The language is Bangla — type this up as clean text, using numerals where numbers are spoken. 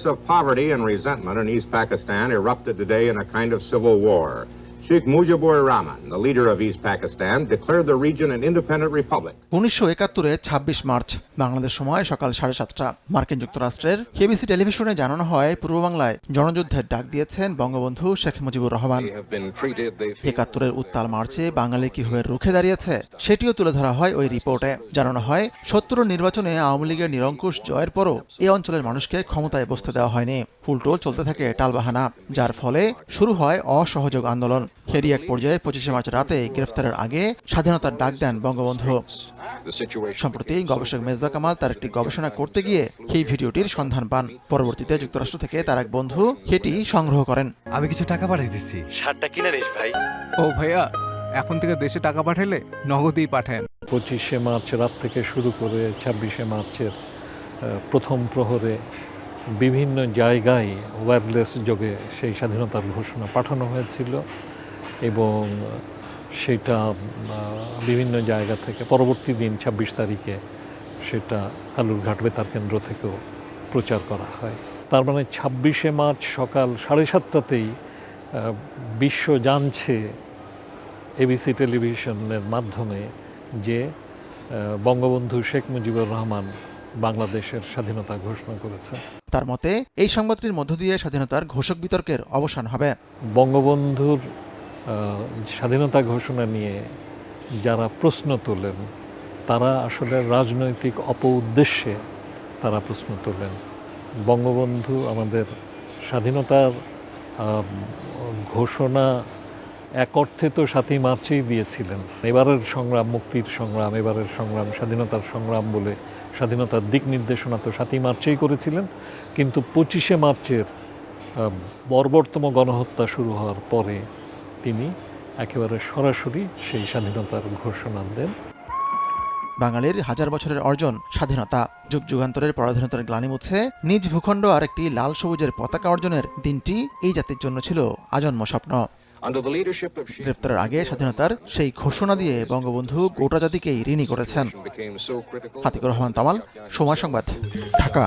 Of poverty and resentment in East Pakistan erupted today in a kind of civil war. Sheikh Mujibur Rahman, the leader of East Pakistan, declared the region an independent republic. 1971-এ 26 March Bangladesh সময় সকাল 7:30টা মার্কিন যুক্তরাষ্ট্রের কেবিসি টেলিভিশনে জানানো হয় পূর্ব বাংলায় জনযুদ্ধের ডাক দিয়েছেন বঙ্গবন্ধু শেখ মুজিবুর রহমান। 71-এর উত্তাল মার্চে বাঙালি কিভাবে রুখে দাঁড়িয়েছে সেটিও তুলে ধরা হয় ওই রিপোর্টে। জানানো হয় 70-এর নির্বাচনে আওয়ামী লীগের নিরঙ্কুশ জয়ের পরও এই অঞ্চলের মানুষকে ক্ষমতায় বসতে দেওয়া হয়নি। উল্টো চলতে থাকে টালবাহানা, যার ফলে শুরু হয় অসহযোগ আন্দোলন। এরই এক পর্যায়ে 25শে মার্চ রাতে গ্রেফতারের আগে স্বাধীনতার ডাক দেন বঙ্গবন্ধু। সম্প্রতি গবেষক মেজদা কামাল তার একটি গবেষণা করতে গিয়ে এই ভিডিওটির সন্ধান পান। পরবর্তীতে যুক্তরাষ্ট্র থেকে তার এক বন্ধু এটি সংগ্রহ করেন। আমি কিছু টাকা পাঠিয়ে দিচ্ছি। শার্টটা কিনে নিস ভাই। ও ভাইয়া, এখন থেকে দেশে টাকা পাঠালে নগদেই পাঠান। 25শে মার্চ রাত থেকে শুরু করে 26শে মার্চের প্রথম প্রহরে বিভিন্ন জায়গায় ওয়্যারলেস যোগে সেই স্বাধীনতার ঘোষণা পাঠানো হয়েছিল এবং সেটা বিভিন্ন জায়গা থেকে পরবর্তী দিন 26 তারিখে সেটা কালুরঘাট বেতার কেন্দ্র থেকেও প্রচার করা হয়। তার মানে 26শে মার্চ সকাল 7:30তেই বিশ্ব জানছে এবিসি টেলিভিশনের মাধ্যমে যে বঙ্গবন্ধু শেখ মুজিবুর রহমান বাংলাদেশের স্বাধীনতা ঘোষণা করেছে। তার মতে এই সংবাদটির মধ্য দিয়ে স্বাধীনতার ঘোষক বিতর্কের অবসান হবে। বঙ্গবন্ধুর স্বাধীনতা ঘোষণা নিয়ে যারা প্রশ্ন তোলেন তারা আসলে রাজনৈতিক অপউদ্দেশ্যে তারা প্রশ্ন তোলেন। বঙ্গবন্ধু আমাদের স্বাধীনতার ঘোষণা এক অর্থে তো 7ই মার্চেই দিয়েছিলেন। এবারের সংগ্রাম মুক্তির সংগ্রাম, এবারের সংগ্রাম স্বাধীনতার সংগ্রাম বলে স্বাধীনতার দিক নির্দেশনা তো 7ই মার্চেই করেছিলেন, কিন্তু 25শে মার্চের বর্বরতম গণহত্যা শুরু হওয়ার পরে তিনি একেবারে সরাসরি সেই স্বাধীনতার ঘোষণা দেন। বাঙালির হাজার বছরের অর্জন স্বাধীনতা, যুগ যুগান্তরের পরাধীনতার গ্লানি মুছে নিজ ভূখণ্ড আর একটি লাল সবুজের পতাকা অর্জনের দিনটি এই জাতির জন্য ছিল আজন্ম স্বপ্ন। গ্রেফতারের আগে স্বাধীনতার সেই ঘোষণা দিয়ে বঙ্গবন্ধু গোটা জাতিকেই ঋণী করেছেন। আতিকুর রহমান তামাল, সময় সংবাদ, ঢাকা।